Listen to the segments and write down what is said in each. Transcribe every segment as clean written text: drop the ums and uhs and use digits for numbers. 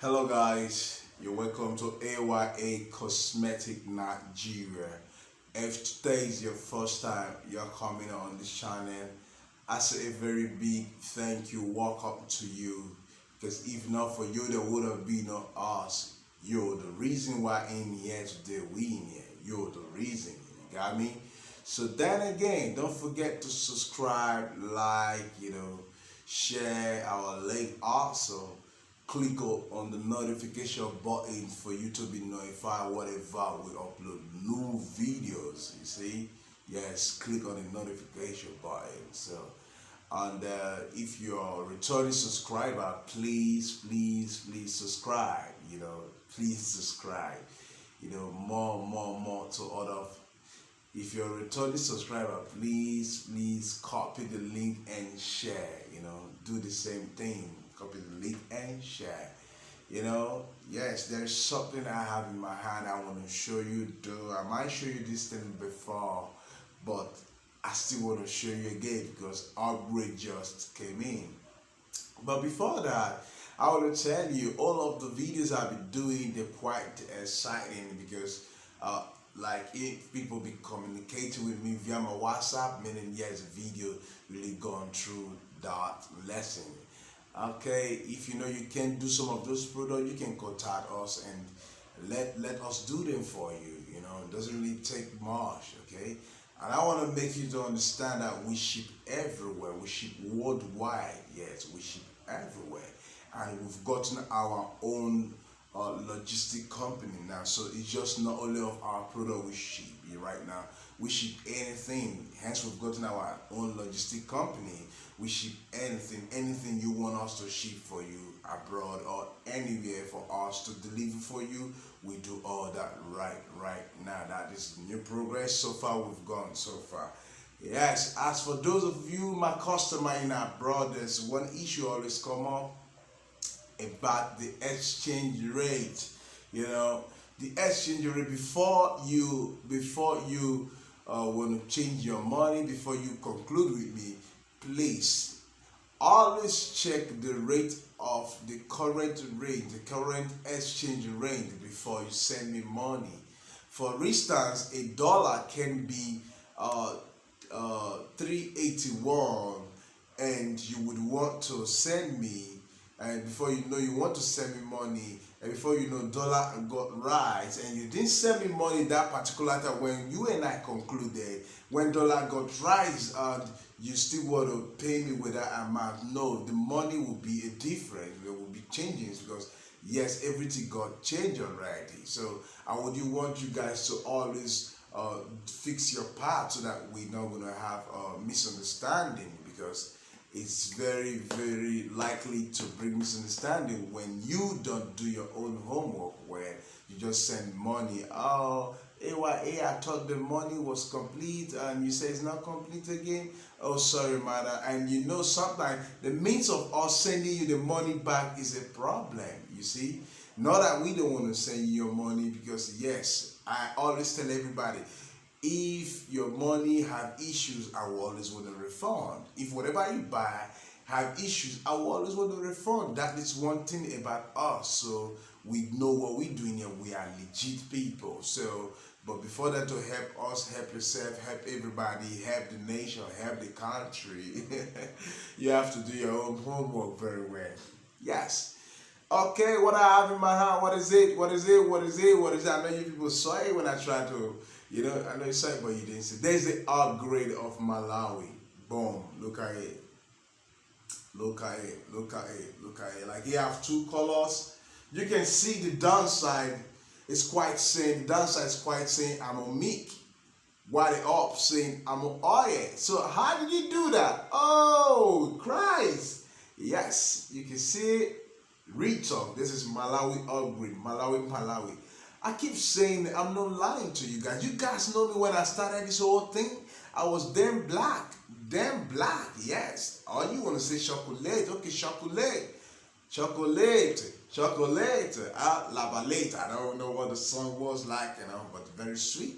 Hello guys, you're welcome to AYA Cosmetic Nigeria. If today is your first time you're coming on this channel, I say a very big thank you, welcome to you. Because if not for you, there would have been no us. You're the reason why in here today, we in here. You're the reason, you got me? So then again, don't forget to subscribe, like, share our link also click on the notification button for you to be notified whenever we upload new videos. You see, yes, click on the notification button. So and if you're a returning subscriber, please subscribe. Please subscribe. More to other. If you're a returning subscriber, please copy the link and share. Do the same thing. Copy the link and share. Yes, there's something I have in my hand I want to show you. I might show you this thing before, but I still want to show you again because upgrade just came in. But before that, I want to tell you all of the videos I've been doing, they're quite exciting because like if people be communicating with me via my WhatsApp, meaning yes, video really gone through that lesson. Okay, if you can do some of those products, you can contact us and let us do them for you. It doesn't really take much. Okay, and I want to make you to understand that we ship everywhere. We ship worldwide. Yes, we ship everywhere, and we've gotten our own logistic company now. So it's just not only of our product we ship right now. We ship anything. Hence, we've gotten our own logistic company. We ship anything you want us to ship for you abroad or anywhere for us to deliver for you. We do all that right now. That is new progress. So far, we've gone so far. Yes, as for those of you, my customer in abroad, there's one issue always come up about the exchange rate. The exchange rate before you want to change your money, before you conclude with me, please always check the rate of the current exchange rate before you send me money. For instance, a dollar can be 381 and you would want to send me, and before you want to send me money, and before dollar got rise and you didn't send me money that particular time when you and I concluded, when dollar got rise and you still want to pay me with that amount. No, the money will be a different. There will be changes because yes, everything got changed already. So I would want you guys to always fix your part so that we're not gonna have a misunderstanding, because it's very likely to bring misunderstanding when you don't do your own homework, where you just send money. Oh, AYA, I thought the money was complete and you say it's not complete again. Oh, sorry, mother. And sometimes the means of us sending you the money back is a problem, you see. Not that we don't want to send you your money, because yes, I always tell everybody, if your money have issues, I will always want to refund. If whatever you buy have issues, I will always want to refund. That is one thing about us. So we know what we're doing here. We are legit people. So, but before that, to help us, help yourself, help everybody, help the nation, help the country, you have to do your own homework very well. Yes. Okay, what I have in my hand, what is it? I know you people saw it when I tried to, I know you saw it, but you didn't see. There's the upgrade of Malawi. Boom, look at it. Look at it. Like you have two colors. You can see the downside is quite saying, the downside is quite saying I'm a meek, while the up saying I'm a oil. So how did you do that? Oh, Christ. Yes, you can see it. Retalk. This is Malawi upgrade. Malawi. I keep saying I'm not lying to you guys. You guys know me when I started this whole thing. I was damn black. Yes. All you want to say chocolate. Okay, chocolate. Labalate. I don't know what the song was like, but very sweet,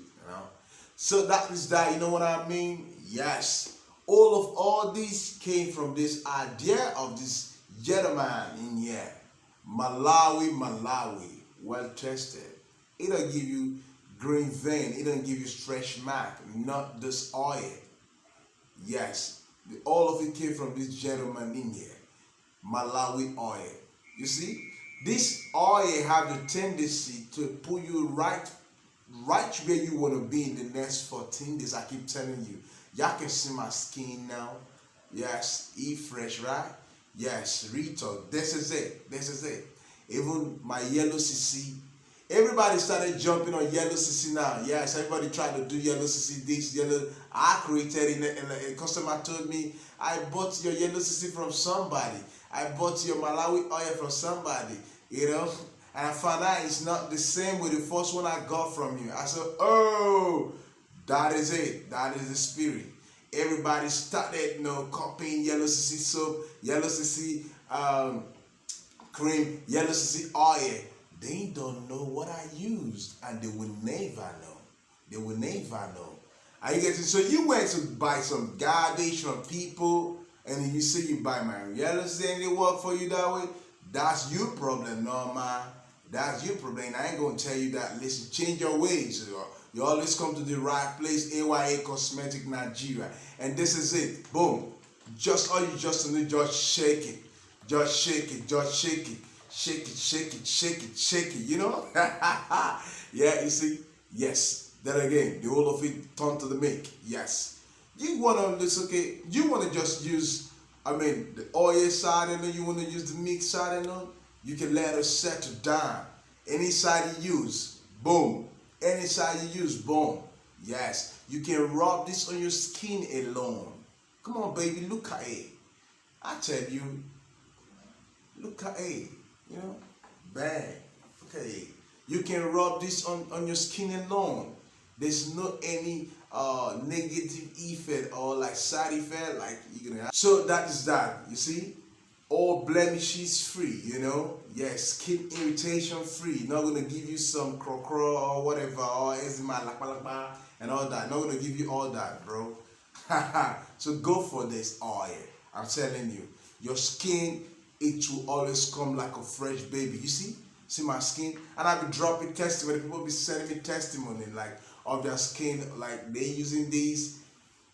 So that is that, you know what I mean? Yes. All this came from this idea of this gentleman in here. Malawi, well tested. It don't give you green vein, it don't give you stretch mark, not this oil. Yes, all of it came from this gentleman in here. Malawi oil. You see, this oil have the tendency to put you right where you want to be in the next 14 days. I keep telling you. Y'all can see my skin now. Yes, eat fresh, right? Yes, retalk. This is it. This is it. Even my yellow CC. Everybody started jumping on yellow CC now. Yes, everybody tried to do yellow CC this, yellow. I created it, and a customer told me, I bought your yellow CC from somebody. I bought your Malawi oil from somebody, you know. And I found out it's not the same with the first one I got from you. I said, oh, that is it. That is the spirit. Everybody started, copying yellow CC soap, yellow CC cream, yellow CC oil. They don't know what I used, and they will never know. They will never know. Are you getting? So you went to buy some garbage from people, and then you say you buy my yellow CC and they work for you that way. That's your problem, no man. That's your problem. I ain't gonna tell you that. Listen, change your ways. You always come to the right place. AYA Cosmetic Nigeria, and this is it. Boom. Just all you just need, just shake it, just shake it, just shake it. Shake it, shake it, shake it, shake it, you know? Yeah, you see? Yes. Then again, the whole of it turned to the make. Yes. You wanna listen, okay? You wanna just use, the oil side and then you wanna use the mix side and then you can let it settle down. Any side you use, boom. Any side you use, boom. Yes. You can rub this on your skin alone. Come on, baby, look at it. I tell you, look at it. You know, bang. Okay, you can rub this on your skin alone. There's no any negative effect or like side effect like you're gonna have. So that is that. You see, all blemishes free. You know, yes, skin irritation free. Not gonna give you some crocro or whatever or eczema and all that. Not gonna give you all that, bro. So go for this oil. I'm telling you, your skin, it will always come like a fresh baby. You see my skin, and I've been dropping testimony. People be sending me testimony like of their skin, like they using these,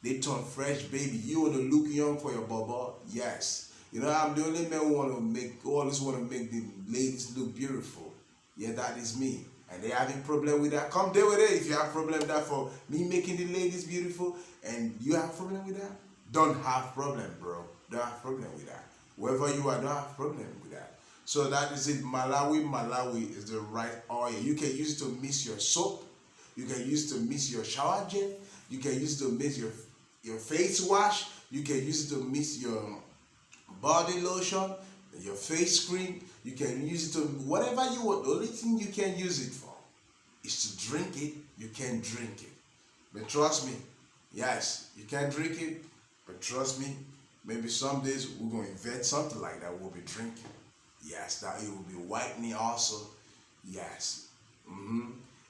they turn fresh baby. You want to look young for your baba? Yes. You know, I'm the only man who always want to make the ladies look beautiful. Yeah, that is me. And they having problem with that. Come there with it. If you have problem with that for me making the ladies beautiful, and you have problem with that, don't have problem, bro. Don't have problem with that. Wherever you are, don't have problem with that. So that is it. Malawi is the right oil. You can use it to mix your soap. You can use it to mix your shower gel. You can use it to mix your face wash. You can use it to mix your body lotion, your face cream. You can use it to whatever you want. The only thing you can use it for is to drink it. You can drink it. But trust me, yes, you can drink it, but trust me, maybe some days we're going to invent something like that we'll be drinking. Yes, that it will be whitening also. Yes.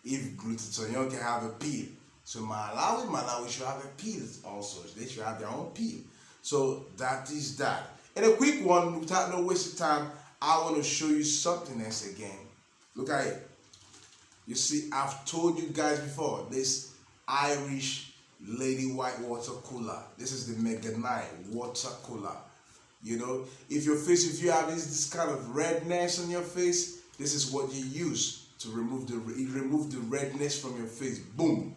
If glutathione can have a peel. So Malawi should have a peel also. They should have their own peel. So that is that. And a quick one, without no waste of time, I want to show you something else again. Look at it. You see, I've told you guys before, this Irish Lady White water cooler. This is the Mega 9 water cooler. You know, if you have this kind of redness on your face, this is what you use to remove the redness from your face. Boom,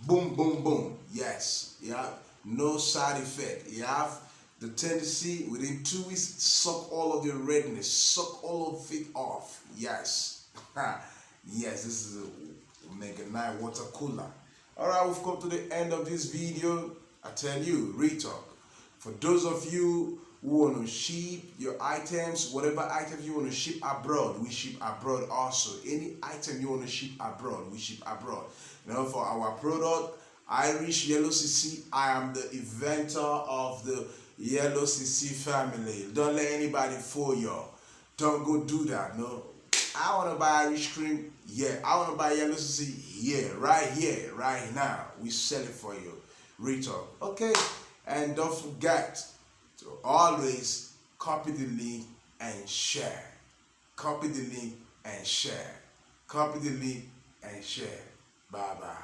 boom, boom, boom. Yes, you have no side effect. You have the tendency within 2 weeks suck all of your redness, suck all of it off. Yes, yes. This is a Mega 9 water cooler. Alright, we've come to the end of this video. I tell you, retalk. For those of you who want to ship your items, whatever items you want to ship abroad, we ship abroad also. Any item you want to ship abroad, we ship abroad. You know, for our product, Irish Yellow CC, I am the inventor of the Yellow CC family. Don't let anybody fool you. Don't go do that, no. I want to buy Irish cream, yeah. I want to buy Yellow CC, yeah. Right here, right now. We sell it for you. Retalk. Okay. And don't forget to always copy the link and share. Copy the link and share. Copy the link and share. Bye bye.